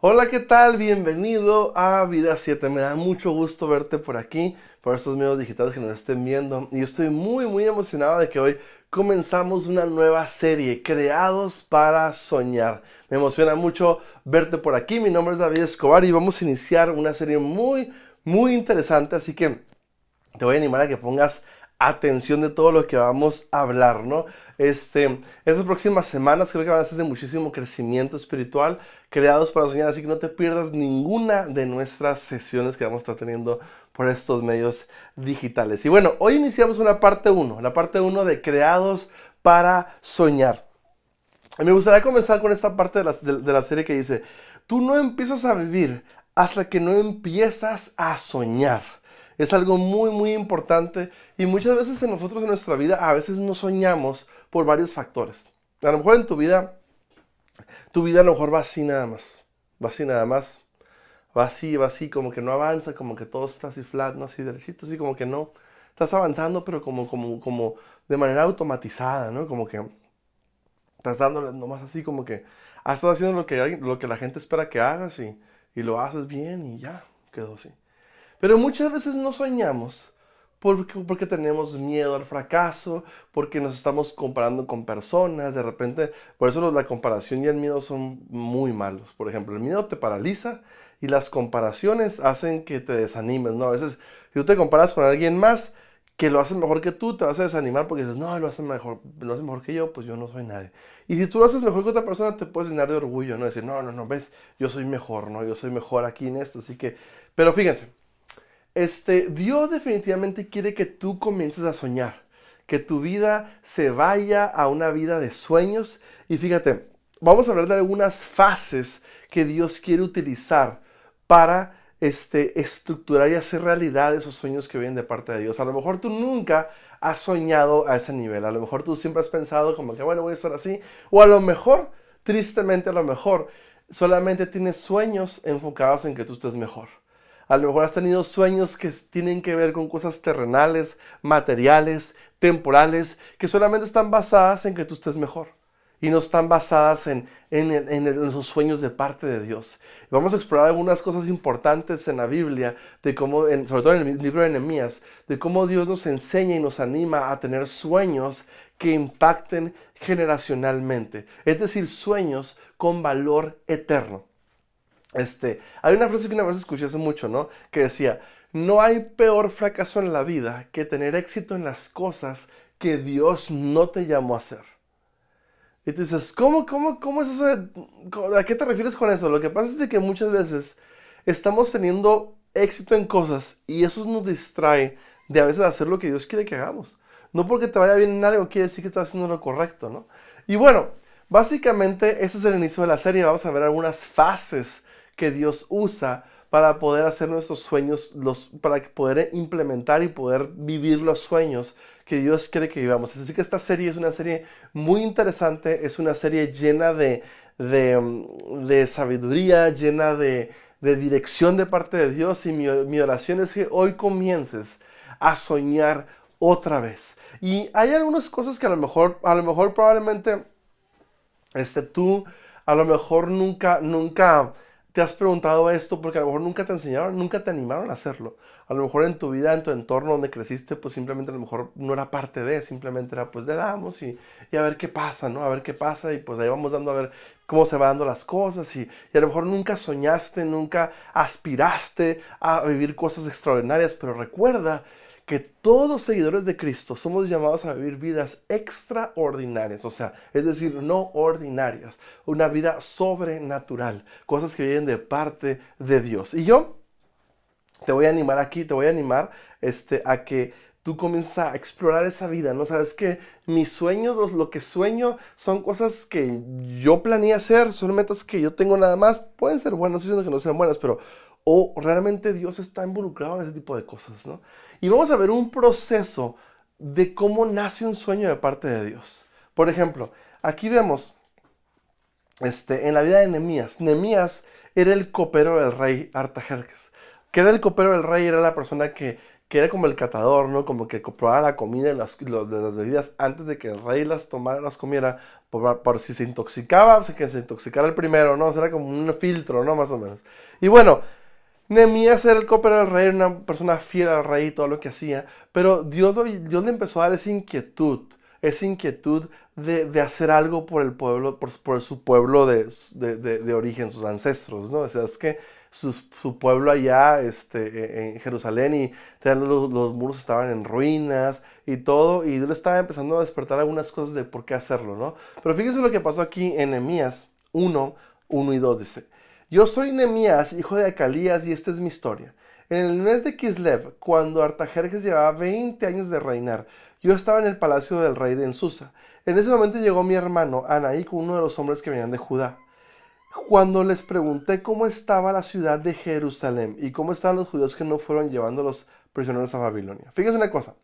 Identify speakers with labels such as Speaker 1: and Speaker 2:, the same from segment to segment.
Speaker 1: Hola, ¿qué tal? Bienvenido a Vida 7. Me da mucho gusto verte por aquí, por estos medios digitales que nos estén viendo. Y yo estoy muy emocionado de que hoy comenzamos una nueva serie, Creados para Soñar. Me emociona mucho verte por aquí. Mi nombre es David Escobar y vamos a iniciar una serie muy interesante. Así que te voy a animar a que pongas atención de todo lo que vamos a hablar, ¿no? Estas próximas semanas creo que van a ser de muchísimo crecimiento espiritual, creados para soñar, así que no te pierdas ninguna de nuestras sesiones que vamos a estar teniendo por estos medios digitales. Y bueno, hoy iniciamos una parte uno, la parte uno de creados para soñar. Y me gustaría comenzar con esta parte de la serie que dice, tú no empiezas a vivir hasta que no empiezas a soñar. Es algo muy importante y muchas veces en nosotros en nuestra vida a veces no soñamos por varios factores. A lo mejor en tu vida a lo mejor va así nada más, va así nada más, va así, como que no avanza, como que todo está así flat, no así derechito, así como que no. Estás avanzando pero como de manera automatizada, ¿no? Como que estás dándole nomás así como que estás haciendo lo que la gente espera que hagas y lo haces bien y ya, quedó así. Pero muchas veces no soñamos porque tenemos miedo al fracaso, porque nos estamos comparando con personas, de repente, por eso la comparación y el miedo son muy malos. Por ejemplo, el miedo te paraliza y las comparaciones hacen que te desanimes, ¿no? A veces, si tú te comparas con alguien más que lo hace mejor que tú, te vas a desanimar porque dices, no, lo hace mejor que yo, pues yo no soy nadie. Y si tú lo haces mejor que otra persona, te puedes llenar de orgullo, ¿no? Decir, no, ves, yo soy mejor, ¿no? Yo soy mejor aquí en esto, así que... Pero fíjense, Dios definitivamente quiere que tú comiences a soñar, que tu vida se vaya a una vida de sueños. Y fíjate, vamos a hablar de algunas fases que Dios quiere utilizar para estructurar y hacer realidad esos sueños que vienen de parte de Dios. A lo mejor tú nunca has soñado a ese nivel, a lo mejor tú siempre has pensado como que, bueno, voy a estar así, o a lo mejor, tristemente a lo mejor, solamente tienes sueños enfocados en que tú estés mejor. A lo mejor has tenido sueños que tienen que ver con cosas terrenales, materiales, temporales, que solamente están basadas en que tú estés mejor. Y no están basadas en esos sueños de parte de Dios. Vamos a explorar algunas cosas importantes en la Biblia, de cómo, sobre todo en el libro de Nehemías, de cómo Dios nos enseña y nos anima a tener sueños que impacten generacionalmente. Es decir, sueños con valor eterno. Hay una frase que una vez escuché hace mucho, ¿no? Que decía, no hay peor fracaso en la vida que tener éxito en las cosas que Dios no te llamó a hacer. Y tú dices, ¿cómo es eso? ¿A qué te refieres con eso? Lo que pasa es de que muchas veces estamos teniendo éxito en cosas y eso nos distrae de a veces hacer lo que Dios quiere que hagamos. No porque te vaya bien en algo quiere decir que estás haciendo lo correcto, ¿no? Y bueno, básicamente ese es el inicio de la serie. Vamos a ver algunas fases que Dios usa para poder hacer nuestros sueños, para poder implementar y poder vivir los sueños que Dios quiere que vivamos. Así que esta serie es una serie muy interesante, es una serie llena de sabiduría, llena de dirección de parte de Dios y mi oración es que hoy comiences a soñar otra vez. Y hay algunas cosas que a lo mejor probablemente tú a lo mejor nunca te has preguntado esto porque a lo mejor nunca te enseñaron, nunca te animaron a hacerlo. A lo mejor en tu vida, en tu entorno donde creciste, pues simplemente a lo mejor no era parte de, simplemente era pues le damos y a ver qué pasa, ¿no? A ver qué pasa y pues ahí vamos dando a ver cómo se van dando las cosas y a lo mejor nunca soñaste, nunca aspiraste a vivir cosas extraordinarias, pero recuerda que todos los seguidores de Cristo somos llamados a vivir vidas extraordinarias, o sea, es decir, no ordinarias, una vida sobrenatural, cosas que vienen de parte de Dios. Y yo te voy a animar aquí, te voy a animar a que tú comiences a explorar esa vida, ¿no? Sabes que mis sueños, lo que sueño, son cosas que yo planeé hacer, son metas que yo tengo nada más, pueden ser buenas, no estoy diciendo que no sean buenas, pero o realmente Dios está involucrado en ese tipo de cosas, ¿no? Y vamos a ver un proceso de cómo nace un sueño de parte de Dios. Por ejemplo, aquí vemos en la vida de Nehemías. Nehemías era el copero del rey Artajerjes. Que era el copero del rey, era la persona que que era como el catador, ¿no? Como que comprobaba la comida y de las bebidas antes de que el rey las tomara, las comiera, por si se intoxicaba, o sea, que se intoxicara el primero, ¿no? O sea, era como un filtro, ¿no? Más o menos. Y bueno, Nehemías era el copero del rey, era una persona fiel al rey y todo lo que hacía, pero Dios le empezó a dar esa inquietud de hacer algo por el pueblo, por su pueblo de origen, sus ancestros, ¿no? O sea, es que su pueblo allá en Jerusalén y los muros estaban en ruinas y todo, y Dios le estaba empezando a despertar algunas cosas de por qué hacerlo, ¿no? Pero fíjense lo que pasó aquí en Nehemías 1:1 y 2, dice: Yo soy Nehemías, hijo de Acalías, y esta es mi historia. En el mes de Kislev, cuando Artajerjes llevaba 20 años de reinar, yo estaba en el palacio del rey de Ensusa. En ese momento llegó mi hermano Anaí con uno de los hombres que venían de Judá. Cuando les pregunté cómo estaba la ciudad de Jerusalén y cómo estaban los judíos que no fueron llevando a los prisioneros a Babilonia. Fíjense una cosa.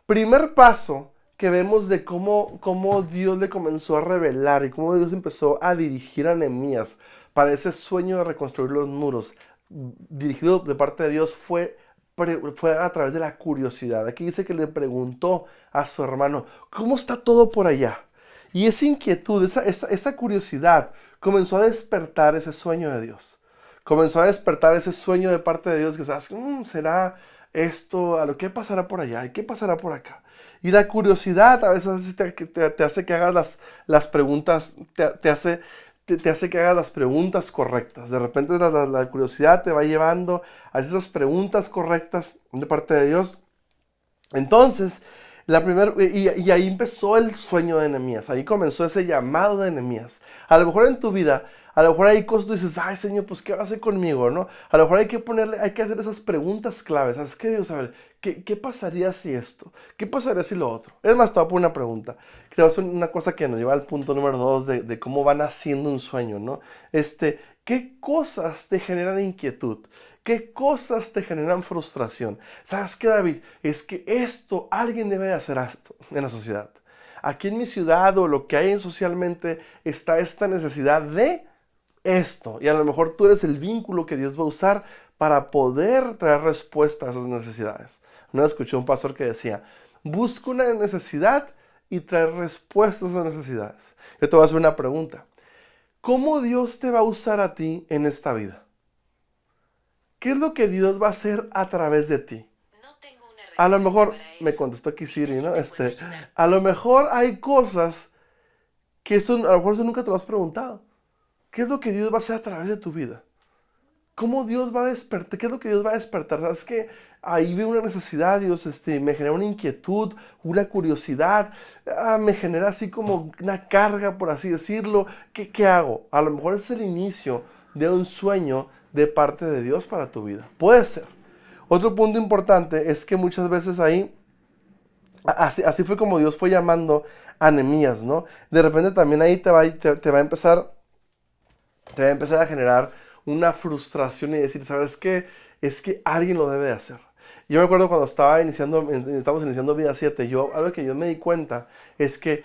Speaker 1: Primer paso que vemos de cómo Dios le comenzó a revelar y cómo Dios empezó a dirigir a Nehemías para ese sueño de reconstruir los muros, dirigido de parte de Dios, fue a través de la curiosidad. Aquí dice que le preguntó a su hermano: ¿cómo está todo por allá? Y esa inquietud, esa curiosidad comenzó a despertar ese sueño de Dios. Comenzó a despertar ese sueño de parte de Dios que sabes, ¿será esto? ¿A lo que pasará por allá? ¿Y qué pasará por acá? Y la curiosidad a veces te hace que hagas las preguntas, te hace que hagas las preguntas correctas. De repente la curiosidad te va llevando a esas preguntas correctas de parte de Dios. Entonces, y ahí empezó el sueño de Nehemías, ahí comenzó ese llamado de Nehemías. A lo mejor en tu vida, a lo mejor hay cosas que tú dices: ay, Señor, pues ¿qué va a hacer conmigo? ¿No? A lo mejor hay que hacer esas preguntas claves. ¿Sabes qué, Dios? A ver, ¿qué pasaría si esto? ¿Qué pasaría si lo otro? Es más, te voy a poner una pregunta. Te voy a hacer una cosa que nos lleva al punto número 2 de cómo van haciendo un sueño, ¿no? ¿Qué cosas te generan inquietud? ¿Qué cosas te generan frustración? ¿Sabes qué, David? Es que alguien debe de hacer esto en la sociedad. Aquí en mi ciudad o lo que hay socialmente está esta necesidad de esto. Y a lo mejor tú eres el vínculo que Dios va a usar para poder traer respuesta a esas necesidades. Una vez escuché un pastor que decía: busca una necesidad y traer respuestas a esas necesidades. Yo te voy a hacer una pregunta. ¿Cómo Dios te va a usar a ti en esta vida? ¿Qué es lo que Dios va a hacer a través de ti?
Speaker 2: No tengo una
Speaker 1: A lo
Speaker 2: respuesta
Speaker 1: mejor,
Speaker 2: para
Speaker 1: me
Speaker 2: eso.
Speaker 1: contestó aquí
Speaker 2: Dime
Speaker 1: Siri,
Speaker 2: si
Speaker 1: ¿no?
Speaker 2: te puedo ayudar.
Speaker 1: A lo mejor hay cosas que a lo mejor eso nunca te lo has preguntado. ¿Qué es lo que Dios va a hacer a través de tu vida? ¿Cómo Dios va a despertar? ¿Qué es lo que Dios va a despertar? ¿Sabes qué? Ahí veo una necesidad, Dios, me genera una inquietud, una curiosidad, me genera así como una carga, por así decirlo. ¿Qué hago? A lo mejor es el inicio de un sueño de parte de Dios para tu vida. Puede ser. Otro punto importante es que muchas veces ahí, así fue como Dios fue llamando a Nehemías, ¿no? De repente también ahí te va a empezar a generar una frustración y decir: ¿sabes qué? Es que alguien lo debe de hacer. Yo me acuerdo cuando estábamos iniciando Vida 7, algo que yo me di cuenta es que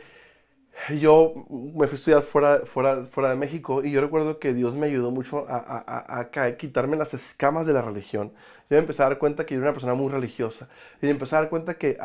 Speaker 1: yo me fui a estudiar fuera de México, y yo recuerdo que Dios me ayudó mucho a quitarme las escamas de la religión. Yo me empecé a dar cuenta que yo era una persona muy religiosa. Y me empecé a dar cuenta que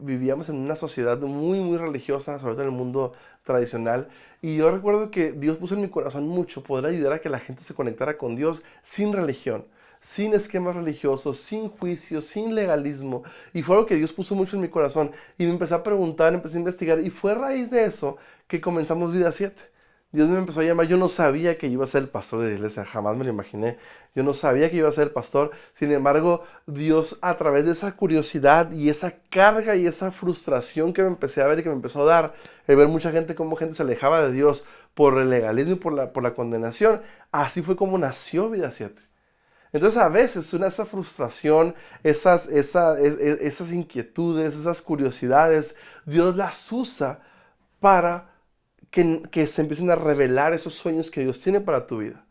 Speaker 1: vivíamos en una sociedad muy, muy religiosa, sobre todo en el mundo tradicional. Y yo recuerdo que Dios puso en mi corazón mucho poder ayudar a que la gente se conectara con Dios sin religión, sin esquemas religiosos, sin juicios, sin legalismo. Y fue algo que Dios puso mucho en mi corazón. Y me empecé a preguntar, empecé a investigar. Y fue a raíz de eso que comenzamos Vida 7. Dios me empezó a llamar. Yo no sabía que iba a ser el pastor de la iglesia, jamás me lo imaginé. Yo no sabía que iba a ser el pastor. Sin embargo, Dios, a través de esa curiosidad y esa carga y esa frustración que me empecé a ver y que me empezó a dar, el ver mucha gente, cómo gente se alejaba de Dios por el legalismo y por la condenación, así fue como nació Vida 7. Entonces a veces esa frustración, esas inquietudes, esas curiosidades, Dios las usa para que se empiecen a revelar esos sueños que Dios tiene para tu vida.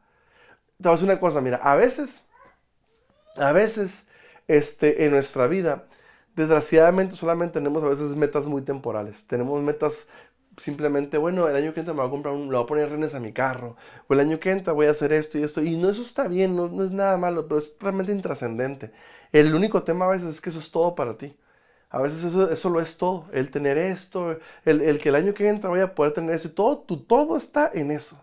Speaker 1: Te voy a decir una cosa, mira, a veces en nuestra vida, desgraciadamente solamente tenemos a veces metas muy temporales. Tenemos metas simplemente, bueno, el año que entra me voy a comprar le voy a poner renes a mi carro, o el año que entra voy a hacer esto y esto, y no, eso está bien, no es nada malo, pero es realmente intrascendente. El único tema a veces es que eso es todo para ti. A veces eso lo es todo, el tener esto, el que el año que entra voy a poder tener eso, y todo está en eso.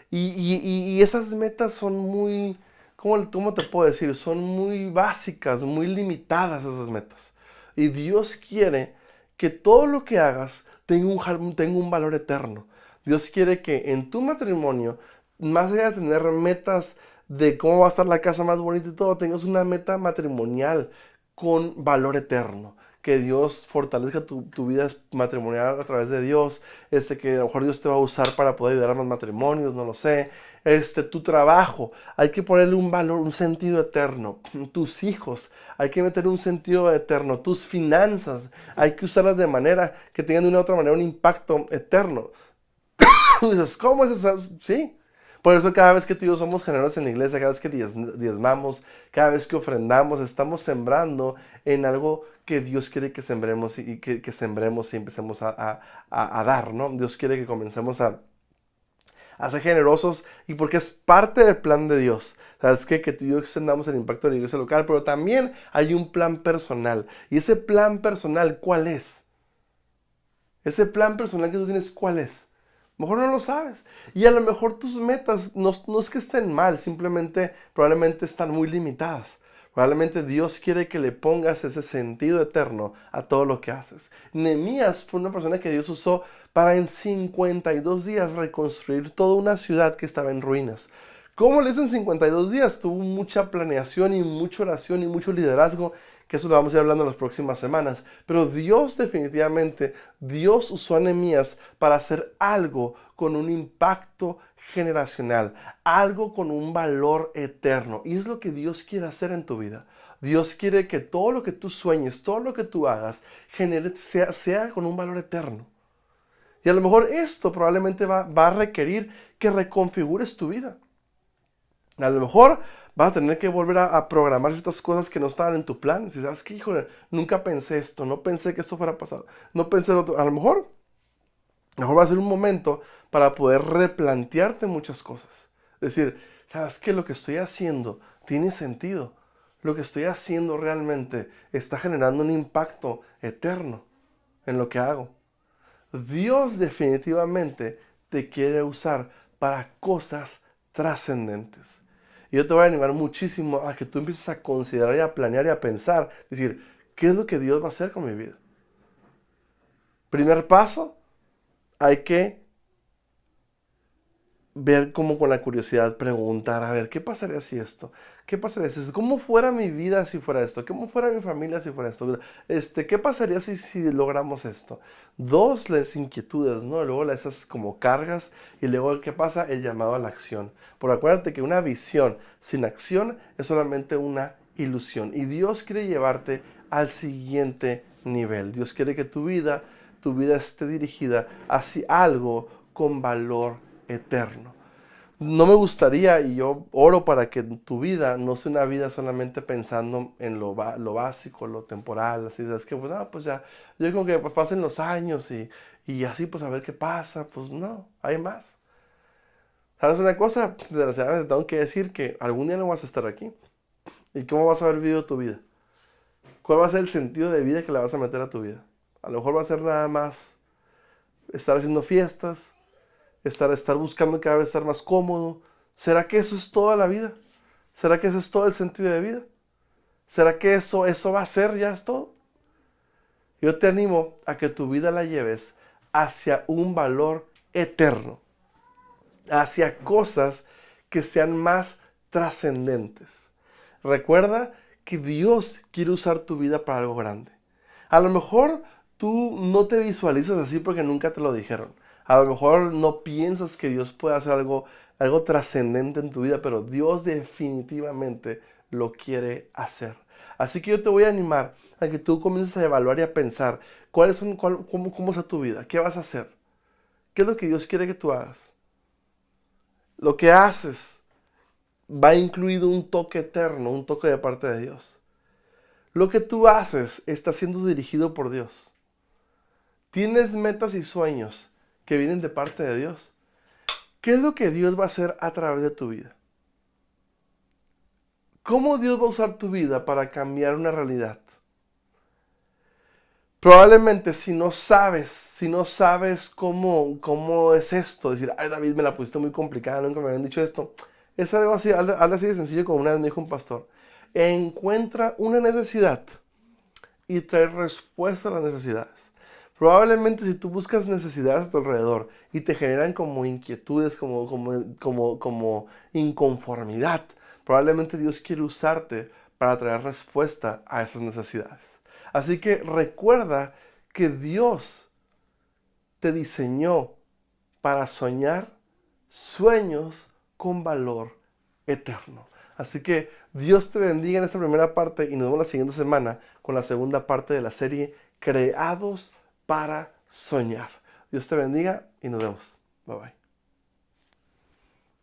Speaker 1: Y esas metas son muy, ¿cómo te puedo decir? Son muy básicas, muy limitadas esas metas. Y Dios quiere que todo lo que hagas tenga un valor eterno. Dios quiere que en tu matrimonio, más allá de tener metas de cómo va a estar la casa más bonita y todo, tengas una meta matrimonial con valor eterno. Que Dios fortalezca tu vida matrimonial a través de Dios. Que a lo mejor Dios te va a usar para poder ayudar a más matrimonios, no lo sé. Tu trabajo, hay que ponerle un valor, un sentido eterno. Tus hijos, hay que meter un sentido eterno. Tus finanzas, hay que usarlas de manera que tengan de una u otra manera un impacto eterno. Tú dices, ¿cómo es eso? Sí. Por eso cada vez que tú y yo somos generosos en la iglesia, cada vez que diezmamos, cada vez que ofrendamos, estamos sembrando en algo que Dios quiere que sembremos y que sembremos y empecemos a dar, ¿no? Dios quiere que comencemos a ser generosos y porque es parte del plan de Dios. ¿Sabes qué? Que tú y yo extendamos el impacto de la iglesia local, pero también hay un plan personal. ¿Y ese plan personal cuál es? Ese plan personal que tú tienes, ¿cuál es? Mejor no lo sabes. Y a lo mejor tus metas no es que estén mal, simplemente probablemente están muy limitadas. Probablemente Dios quiere que le pongas ese sentido eterno a todo lo que haces. Nehemías fue una persona que Dios usó para en 52 días reconstruir toda una ciudad que estaba en ruinas. ¿Cómo lo hizo en 52 días? Tuvo mucha planeación y mucha oración y mucho liderazgo, que eso lo vamos a ir hablando en las próximas semanas. Pero Dios definitivamente, Dios usó a Nehemías para hacer algo con un impacto generacional, algo con un valor eterno. Y es lo que Dios quiere hacer en tu vida. Dios quiere que todo lo que tú sueñes, todo lo que tú hagas, sea con un valor eterno. Y a lo mejor esto probablemente va a requerir que reconfigures tu vida. A lo mejor vas a tener que volver a programar ciertas cosas que no estaban en tu plan. Si sabes que, híjole, nunca pensé esto, no pensé que esto fuera a pasar, no pensé lo otro. A lo mejor va a ser un momento para poder replantearte muchas cosas. Es decir, sabes que lo que estoy haciendo tiene sentido. Lo que estoy haciendo realmente está generando un impacto eterno en lo que hago. Dios definitivamente te quiere usar para cosas trascendentes. Y yo te voy a animar muchísimo a que tú empieces a considerar y a planear y a pensar, decir, ¿qué es lo que Dios va a hacer con mi vida? Primer paso, hay que ver como con la curiosidad, preguntar, a ver, ¿qué pasaría si esto? ¿Qué pasaría si esto? ¿Cómo fuera mi vida si fuera esto? ¿Cómo fuera mi familia si fuera esto? ¿Qué pasaría si logramos esto? Dos, las inquietudes, ¿no? Luego esas como cargas y luego, ¿qué pasa? El llamado a la acción. Porque acuérdate que una visión sin acción es solamente una ilusión. Y Dios quiere llevarte al siguiente nivel. Dios quiere que tu vida esté dirigida hacia algo con valor eterno. No me gustaría, y yo oro para que tu vida no sea una vida solamente pensando en lo básico, lo temporal, así, es que pues ya, yo creo que pues, pasen los años y así pues a ver qué pasa, pues no, hay más. ¿Sabes una cosa? Desgraciadamente tengo que decir que algún día no vas a estar aquí. ¿Y cómo vas a haber vivido tu vida? ¿Cuál va a ser el sentido de vida que le vas a meter a tu vida? A lo mejor va a ser nada más estar haciendo fiestas, estar buscando cada vez estar más cómodo. ¿Será que eso es toda la vida? ¿Será que eso es todo el sentido de vida? ¿Será que eso va a ser ya es todo? Yo te animo a que tu vida la lleves hacia un valor eterno, hacia cosas que sean más trascendentes. Recuerda que Dios quiere usar tu vida para algo grande. A lo mejor tú no te visualizas así porque nunca te lo dijeron. A lo mejor no piensas que Dios puede hacer algo trascendente en tu vida, pero Dios definitivamente lo quiere hacer. Así que yo te voy a animar a que tú comiences a evaluar y a pensar cómo está tu vida, qué vas a hacer, qué es lo que Dios quiere que tú hagas. Lo que haces va incluido un toque eterno, un toque de parte de Dios. Lo que tú haces está siendo dirigido por Dios. Tienes metas y sueños, que vienen de parte de Dios. ¿Qué es lo que Dios va a hacer a través de tu vida? ¿Cómo Dios va a usar tu vida para cambiar una realidad? Probablemente si no sabes cómo es esto, decir, ay David, me la pusiste muy complicada, nunca me habían dicho esto. Es algo así, algo así de sencillo como una vez me dijo un pastor. Encuentra una necesidad y trae respuesta a las necesidades. Probablemente si tú buscas necesidades a tu alrededor y te generan como inquietudes, como inconformidad, probablemente Dios quiere usarte para traer respuesta a esas necesidades. Así que recuerda que Dios te diseñó para soñar sueños con valor eterno. Así que Dios te bendiga en esta primera parte y nos vemos la siguiente semana con la segunda parte de la serie Creados para Soñar. Dios te bendiga y nos vemos. Bye bye.